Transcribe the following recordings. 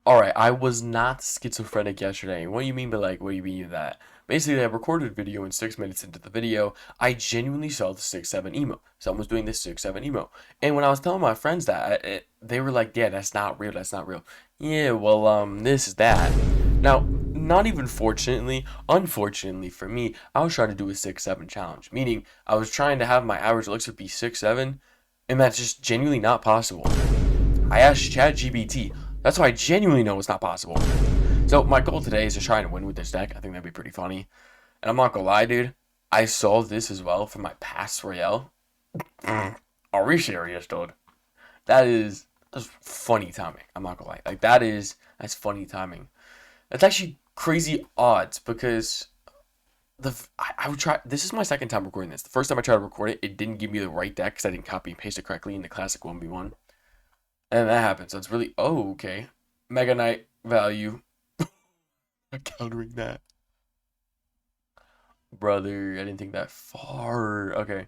Alright, I was not schizophrenic yesterday. What do you mean by like, what do you mean by that? Basically, I recorded a video and 6 minutes into the video, I genuinely saw the 6-7 emo. Someone was doing this 6-7 emo. And when I was telling my friends that, they were like, yeah, that's not real, that's not real. Yeah, well, this is that. Now, not even fortunately, unfortunately for me, I was trying to do a 6-7 challenge. Meaning, I was trying to have my average elixir be 6-7, and that's just genuinely not possible. I asked ChatGPT. That's why I genuinely know it's not possible. So my goal today is to try and win with this deck. I think that'd be pretty funny. And I'm not gonna lie, dude. I saw this as well for my Clash Royale. Are we serious, dude? That's funny timing. I'm not gonna lie. Like that's funny timing. That's actually crazy odds because I would try. This is my second time recording this. The first time I tried to record it, it didn't give me the right deck because I didn't copy and paste it correctly in the classic 1v1. And that happens. So it's really, oh, okay. Mega Knight value. Countering that. Brother, I didn't think that far. Okay.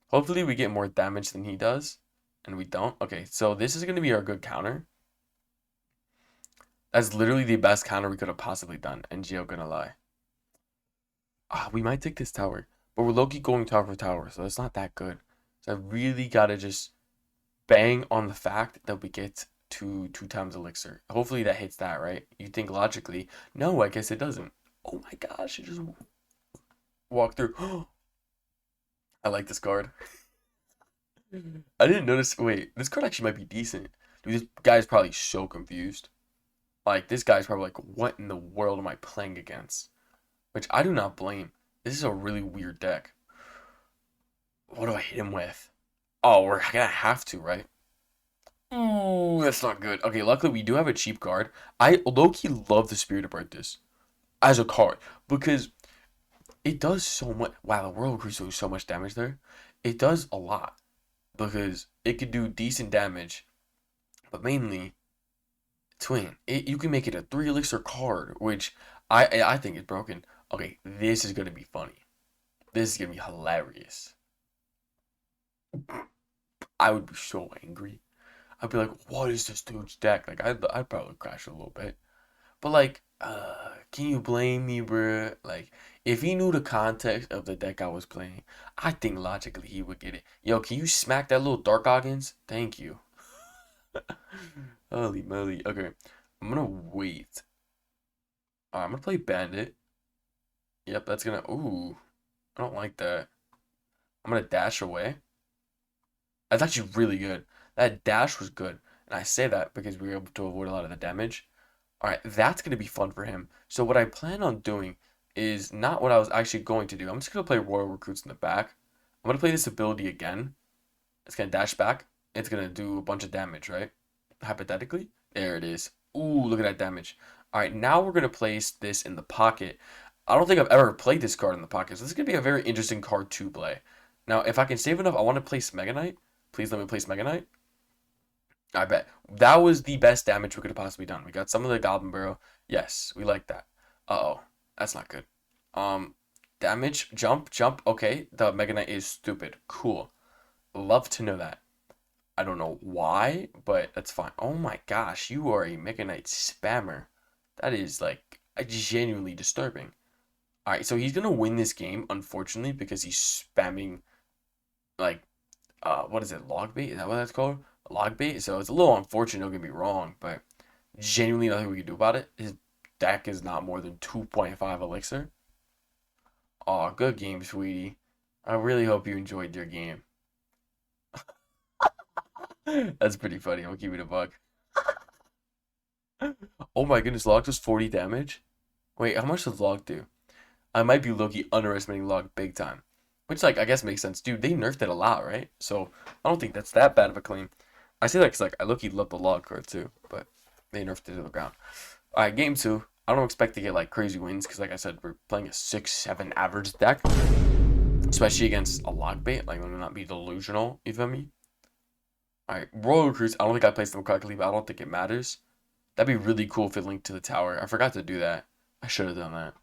Hopefully we get more damage than he does. And we don't. Okay, so this is going to be our good counter. That's literally the best counter we could have possibly done. And Geo gonna lie. We might take this tower. But we're low-key going tower for tower. So it's not that good. So I really got to just bang on the fact that we get two times elixir. Hopefully that hits that, right? You think logically. No, I guess it doesn't. Oh my gosh, it just walked through. I like this card. I didn't notice. Wait, this card actually might be decent. Dude, this guy's probably so confused. Like, this guy's probably like, what in the world am I playing against? Which I do not blame. This is a really weird deck. What do I hit him with? Oh, we're gonna have to, right? Ooh, that's not good. Okay, luckily we do have a cheap card. I low-key love the Spirit of Brightness as a card because it does so much. Wow, the World Cruise does so much damage there. It does a lot because it could do decent damage, but mainly twin. You can make it a 3 elixir card, which I think is broken. Okay, this is gonna be funny. This is gonna be hilarious. I would be so angry. I'd be like, what is this dude's deck? Like, I'd probably crash a little bit. But, like, can you blame me, bruh? Like, if he knew the context of the deck I was playing, I think logically he would get it. Yo, can you smack that little Dark Goggins? Thank you. Holy moly. Okay, I'm gonna wait. I'm gonna play Bandit. Yep, that's gonna. Ooh, I don't like that. I'm gonna dash away. That's actually really good. That dash was good. And I say that because we were able to avoid a lot of the damage. Alright, that's going to be fun for him. So what I plan on doing is not what I was actually going to do. I'm just going to play Royal Recruits in the back. I'm going to play this ability again. It's going to dash back. It's going to do a bunch of damage, right? Hypothetically. There it is. Ooh, look at that damage. Alright, now we're going to place this in the pocket. I don't think I've ever played this card in the pocket. So this is going to be a very interesting card to play. Now, if I can save enough, I want to place Mega Knight. Please let me place Mega Knight. I bet. That was the best damage we could have possibly done. We got some of the Goblin Burrow. Yes, we like that. Uh-oh. That's not good. Um, damage, jump, jump. Okay, the Mega Knight is stupid. Cool. Love to know that. I don't know why, but that's fine. Oh my gosh, you are a Mega Knight spammer. That is, like, genuinely disturbing. Alright, so he's gonna win this game, unfortunately, because he's spamming, like, what is it, log bait? Is that what that's called? Log bait? So it's a little unfortunate, don't get me wrong, but genuinely nothing we can do about it. His deck is not more than 2.5 elixir. Aw, good game, sweetie. I really hope you enjoyed your game. That's pretty funny. I'll keep it a buck. Oh my goodness, Log does 40 damage? Wait, how much does Log do? I might be low-key underestimating Log big time. Which, like, I guess makes sense. Dude, they nerfed it a lot, right? So, I don't think that's that bad of a claim. I say that because, like, I low-key love the Log card, too. But they nerfed it to the ground. Alright, game 2. I don't expect to get, like, crazy wins. Because, like I said, we're playing a 6-7 average deck. Especially against a Log bait. Like, let me not be delusional. You feel me? Alright, Royal Recruits. I don't think I placed them correctly, but I don't think it matters. That'd be really cool if it linked to the tower. I forgot to do that. I should have done that.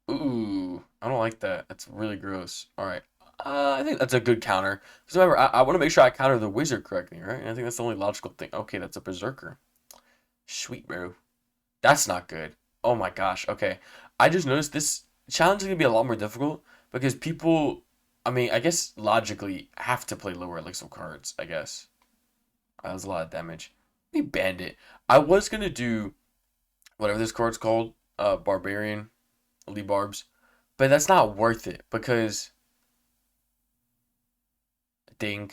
Ooh, I don't like that. That's really gross. All right. I think that's a good counter. Because remember, I want to make sure I counter the wizard correctly, right? And I think that's the only logical thing. Okay, that's a berserker. Sweet, bro. That's not good. Oh my gosh. Okay. I just noticed this challenge is gonna be a lot more difficult because people, I mean, I guess logically have to play lower elixir cards, I guess. That was a lot of damage. Let me bandit. I was gonna do whatever this card's called, Barbarian, Elite Barbs, but that's not worth it because ding,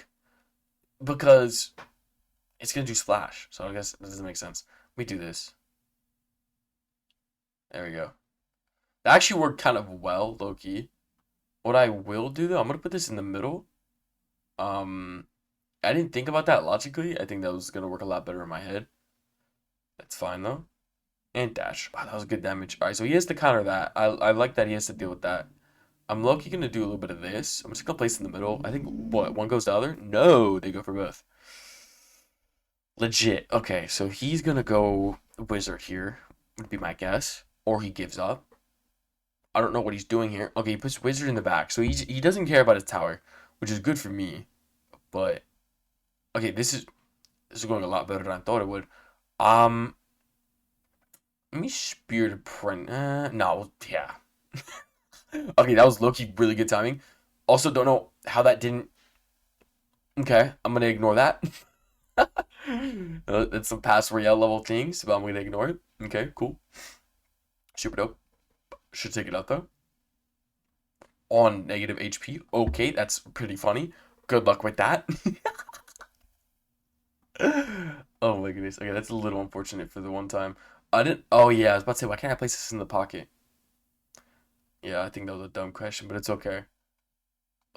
because it's gonna do splash. So I guess it doesn't make sense. Let me do this. There we go. That actually worked kind of well, low key. What I will do though, I'm gonna put this in the middle. Um, I didn't think about that logically. I think that was gonna work a lot better in my head. That's fine though. And dash. Wow, that was good damage. All right, so he has to counter that. I like that he has to deal with that. I'm low-key gonna do a little bit of this. I'm just gonna place it in the middle. I think what one goes to the other. No, they go for both. Legit. Okay, so he's gonna go wizard here. Would be my guess, or he gives up. I don't know what he's doing here. Okay, he puts wizard in the back, so he doesn't care about his tower, which is good for me. But okay, this is going a lot better than I thought it would. Um, Let me spear to print. No, yeah. Okay, that was low-key really good timing. Also, don't know how that didn't. Okay, I'm gonna ignore that. It's some Clash Royale level things, but I'm gonna ignore it. Okay, cool. Super dope. Should take it out though. On negative HP. Okay, that's pretty funny. Good luck with that. Oh my goodness. Okay, that's a little unfortunate for the one time. I didn't. Oh yeah, I was about to say, why can't I place this in the pocket? Yeah, I think that was a dumb question, but it's okay.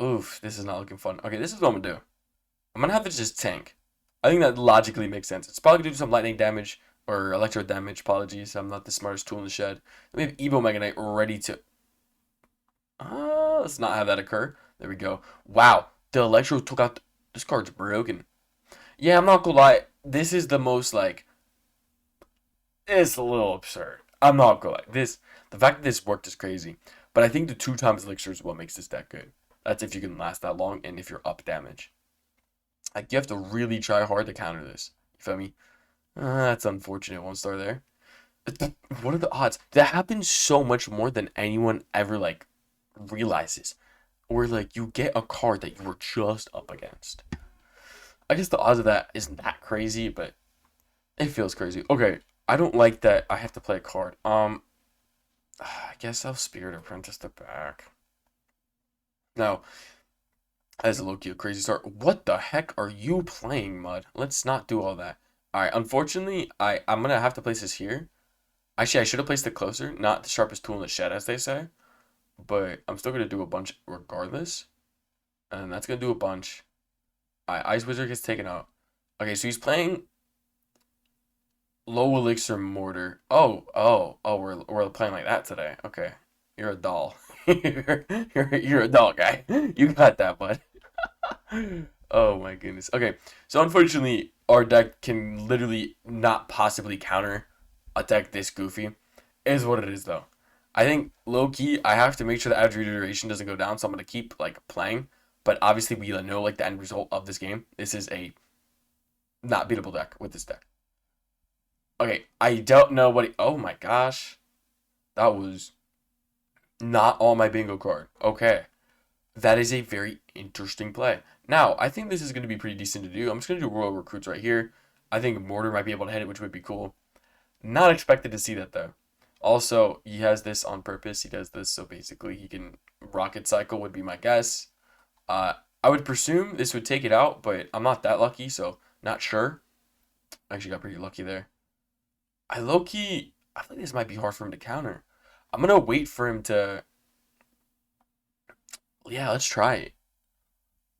Oof, this is not looking fun. Okay, this is what I'm gonna do. I'm gonna have to just tank. I think that logically makes sense. It's probably gonna do some lightning damage or electro damage. Apologies, I'm not the smartest tool in the shed. We have Evo Mega Knight ready to. Let's not have that occur. There we go. Wow, the electro took out. This card's broken. Yeah, I'm not gonna lie. This is the most like. It's a little absurd. I'm not gonna lie. The fact that this worked is crazy. But I think the 2 times elixir is what makes this deck good. That's if you can last that long and if you're up damage. Like, you have to really try hard to counter this. You feel me? That's unfortunate. 1 star there. What are the odds? That happens so much more than anyone ever, like, realizes. Where, like, you get a card that you were just up against. I guess the odds of that isn't that crazy, but it feels crazy. Okay, I don't like that I have to play a card. I guess I'll Spirit Apprentice the back. Now, as a low-key a crazy start. What the heck are you playing, Mud? Let's not do all that. Alright, unfortunately, I'm gonna have to place this here. Actually, I should have placed it closer. Not the sharpest tool in the shed, as they say. But I'm still gonna do a bunch regardless. And that's gonna do a bunch. Alright, Ice Wizard gets taken out. Okay, so he's playing low elixir mortar. Oh, we're playing like that today. Okay. You're a doll. you're a doll guy. You got that, bud. Oh my goodness. Okay, so unfortunately, our deck can literally not possibly counter a deck this goofy. It is what it is, though. I think low key, I have to make sure the average reiteration doesn't go down, so I'm gonna keep like playing. But obviously, we know like the end result of this game. This is a not beatable deck with this deck. Okay, I don't know what. Oh my gosh, that was not on my bingo card. Okay. That is a very interesting play. Now, I think this is going to be pretty decent to do. I'm just going to do Royal Recruits right here. I think Mortar might be able to hit it, which would be cool. Not expected to see that, though. Also, he has this on purpose. He does this, so basically he can Rocket Cycle would be my guess. I would presume this would take it out, but I'm not that lucky, so not sure. I actually got pretty lucky there. I low-key, I think this might be hard for him to counter. I'm going to wait for him to... Yeah, let's try it.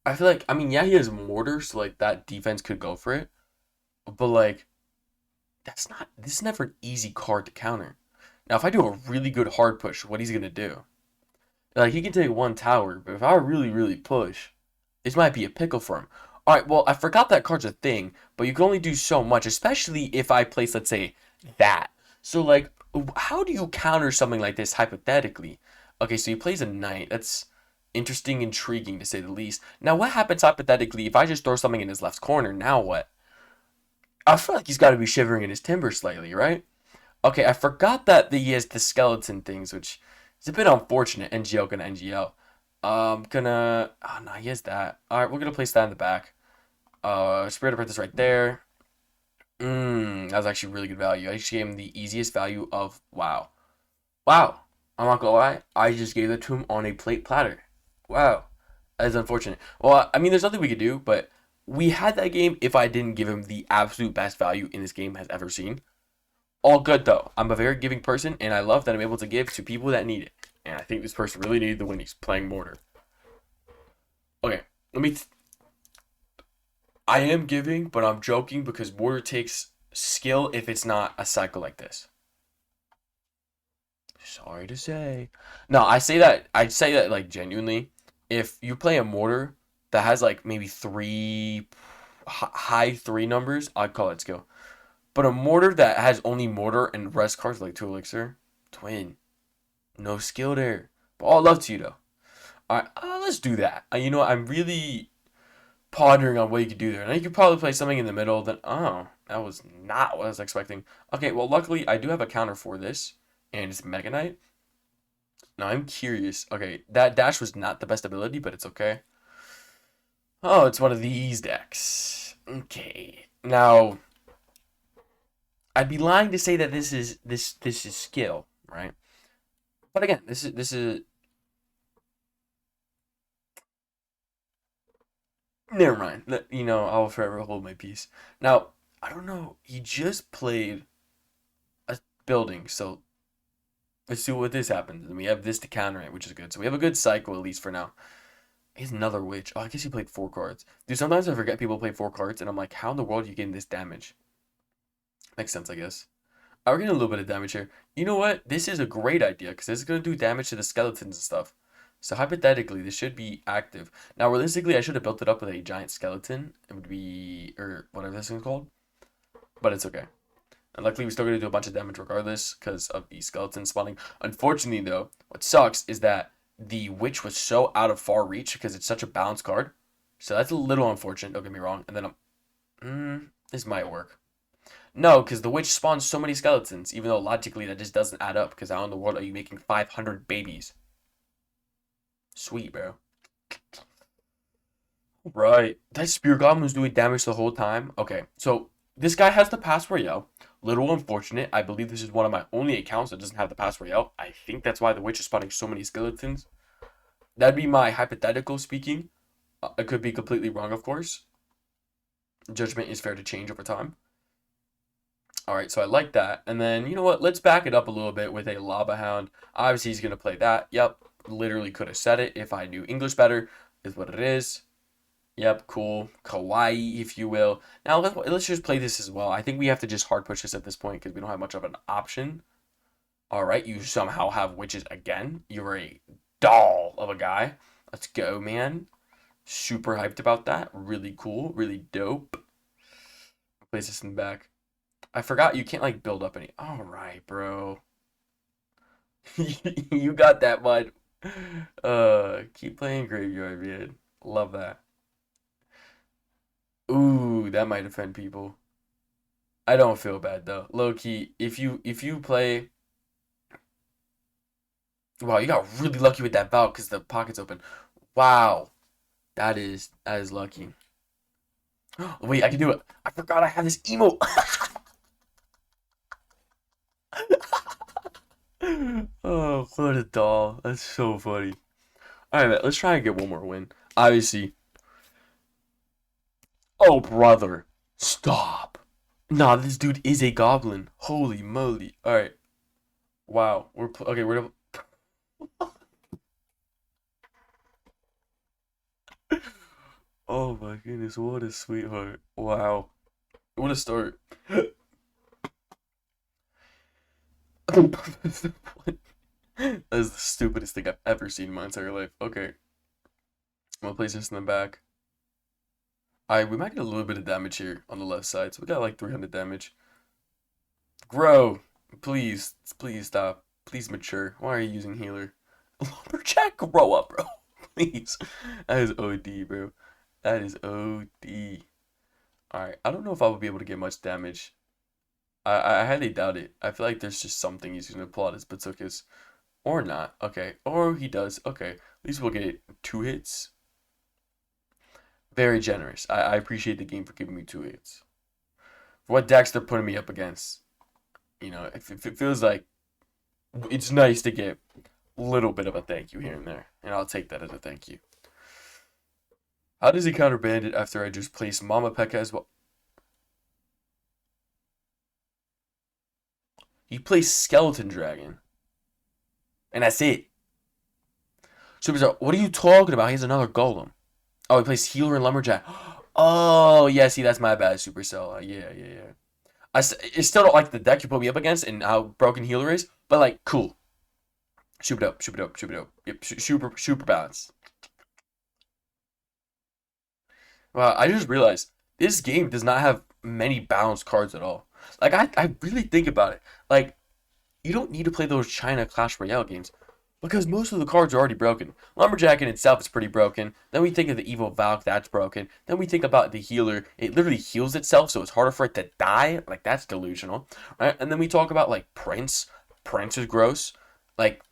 I feel like, I mean, yeah, he has mortar, so like that defense could go for it. But like, this is never an easy card to counter. Now, if I do a really good hard push, what he's gonna do? Like, he can take 1 tower, but if I really, really push, this might be a pickle for him. Alright, well, I forgot that card's a thing, but you can only do so much, especially if I place, let's say, that. So, like, how do you counter something like this hypothetically? Okay, so he plays a knight. That's interesting, intriguing to say the least. Now, what happens hypothetically if I just throw something in his left corner? Now what? I feel like he's got to be shivering in his timber slightly, right? Okay, I forgot that he has the skeleton things, which is a bit unfortunate. NGL gonna NGL. Gonna. Oh no, he has that. All right, we're gonna place that in the back. Spirit Apprentice right there. That was actually really good value. I actually gave him the easiest value of wow. Wow. I'm not gonna lie. I just gave it to him on a plate platter. Wow. That is unfortunate. Well, I mean, there's nothing we could do, but we had that game if I didn't give him the absolute best value in this game has ever seen. All good though. I'm a very giving person, and I love that I'm able to give to people that need it. And I think this person really needed the win. He's playing Mortar. Okay, let me. I am giving, but I'm joking because Mortar takes skill if it's not a cycle like this. Sorry to say. No, I say that. I say that like genuinely. If you play a Mortar that has like maybe three high three numbers, I'd call it skill. But a Mortar that has only Mortar and rest cards like two elixir, twin. No skill there. But all love to you though. All right, let's do that. You know what? I'm really pondering on what you could do there. And you could probably play something in the middle. Then that was not what I was expecting. Okay, well luckily I do have a counter for this, and it's Mega Knight. Now I'm curious. Okay, that dash was not the best ability, but it's okay. Oh, it's one of these decks. Okay, now I'd be lying to say that this is skill, right? But again, this is never mind. You know, I'll forever hold my peace. Now, I don't know. He just played a building, so let's see what this happens. And we have this to counter it, which is good. So we have a good cycle, at least for now. He's another witch. Oh, I guess he played four cards. Dude, sometimes I forget people play four cards, and I'm like, how in the world are you getting this damage? Makes sense, I guess. We're getting a little bit of damage here. You know what? This is a great idea, because this is going to do damage to the skeletons and stuff. So hypothetically, this should be active. Now, realistically, I should have built it up with a giant skeleton. It would be, or whatever this thing's called. But it's okay. And luckily, we're still going to do a bunch of damage regardless because of the skeleton spawning. Unfortunately, though, what sucks is that the witch was so out of far reach because it's such a balanced card. So that's a little unfortunate, don't get me wrong. And then this might work. No, because the witch spawns so many skeletons, even though logically that just doesn't add up, because how in the world are you making 500 babies? Sweet, bro. Right. That Spear Goblin was doing damage the whole time. Okay, so this guy has the Pass Royale. Little unfortunate. I believe this is one of my only accounts that doesn't have the Pass Royale. I think that's why the witch is spawning so many skeletons. That'd be my hypothetical speaking. I could be completely wrong, of course. Judgment is fair to change over time. All right, so I like that. And then, you know what? Let's back it up a little bit with a Lava Hound. Obviously, he's going to play that. Yep, literally could have said it if I knew English better, is what it is. Yep, cool. Kawaii, if you will. Now, let's just play this as well. I think we have to just hard push this at this point because we don't have much of an option. All right, you somehow have witches again. You're a doll of a guy. Let's go, man. Super hyped about that. Really cool. Really dope. Place this in the back. I forgot you can't like build up any. All right, bro. You got that, bud. Keep playing graveyard, man. Love that. Ooh, that might offend people. I don't feel bad though. Low key, if you play, wow, you got really lucky with that bout because the pocket's open. Wow, that is lucky. Wait, I can do it. I forgot I have this emote. Oh, what a doll. That's so funny. All right, man, let's try and get one more win. Obviously. Oh, brother. Stop. Nah, this dude is a goblin. Holy moly. All right. Wow. Okay, we're Oh my goodness, what a sweetheart. Wow. What a start. That is the stupidest thing I've ever seen in my entire life. Okay. I'm gonna place this in the back. Alright, we might get a little bit of damage here on the left side. So we got like 300 damage. Grow. Please. Please stop. Please mature. Why are you using healer? Lumberjack, grow up, bro. Please. That is OD, bro. That is OD. Alright, I don't know if I would be able to get much damage. I highly doubt it. I feel like there's just something he's gonna pull out his bazookas. Or not. Okay. Or he does. Okay. At least we'll get 2 hits. Very generous. I appreciate the game for giving me 2 hits. For what decks they're putting me up against. If it feels like it's nice to get a little bit of a thank you here and there. And I'll take that as a thank you. How does he counter Bandit after I just place Mama Pekka as well? He plays Skeleton Dragon. And that's it. Superstar, what are you talking about? He has another Golem. Oh, he plays Healer and Lumberjack. Oh, yeah, see, that's my bad, Supercell. Yeah. I still don't like the deck you put me up against and how broken Healer is, but, like, cool. Shoot it up. Yep, super balanced. Wow, I just realized this game does not have many balanced cards at all. Like, I really think about it. Like, you don't need to play those China Clash Royale games because most of the cards are already broken. Lumberjack in itself is pretty broken. Then we think of the Evil Valk, that's broken. Then we think about the healer. It literally heals itself, so it's harder for it to die. Like, that's delusional. Right? And then we talk about, like, Prince. Prince is gross. Like,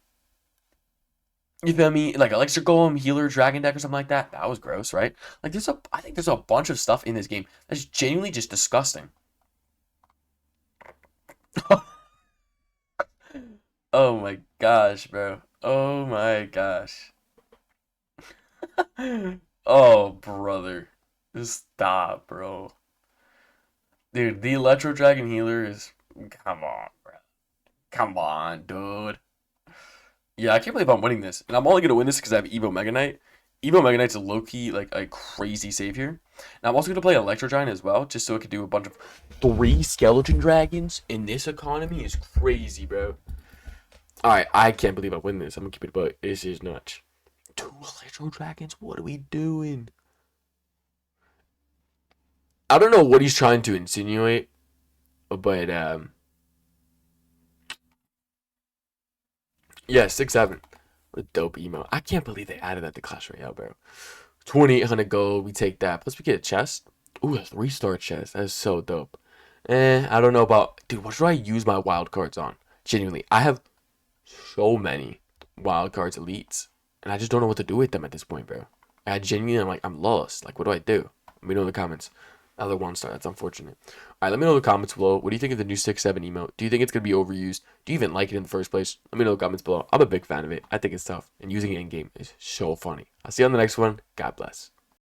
you feel me? Like Elixir Golem, Healer, Dragon Deck, or something like that. That was gross, right? Like, I think there's a bunch of stuff in this game that's genuinely just disgusting. Oh my gosh, bro. Oh my gosh. Oh, brother. Just stop, bro. Dude, the Electro Dragon Healer is. Come on, bro. Come on, dude. Yeah, I can't believe I'm winning this. And I'm only going to win this because I have Evo Mega Knight. Evo Mega Knight's a low-key, like, a crazy save here. And I'm also going to play Electro Giant as well, just so it could do a bunch of 3 Skeleton Dragons in this economy is crazy, bro. Alright, I can't believe I win this. I'm going to keep it, but this is nuts. 2 Electro Dragons? What are we doing? I don't know what he's trying to insinuate, but, yeah, 6-7. What a dope emo. I can't believe they added that to Clash Royale, bro. 2,800 gold. We take that. Plus, we get a chest. Ooh, a 3-star chest. That is so dope. I don't know about. Dude, what should I use my wild cards on? Genuinely, I have so many wild cards elites, and I just don't know what to do with them at this point, bro. I genuinely, I'm lost. Like, what do I do? Let me know in the comments. Another 1-star. That's unfortunate. All right, let me know in the comments below. What do you think of the new 6-7 emote? Do you think it's going to be overused? Do you even like it in the first place? Let me know in the comments below. I'm a big fan of it. I think it's tough. And using it in game is so funny. I'll see you on the next one. God bless.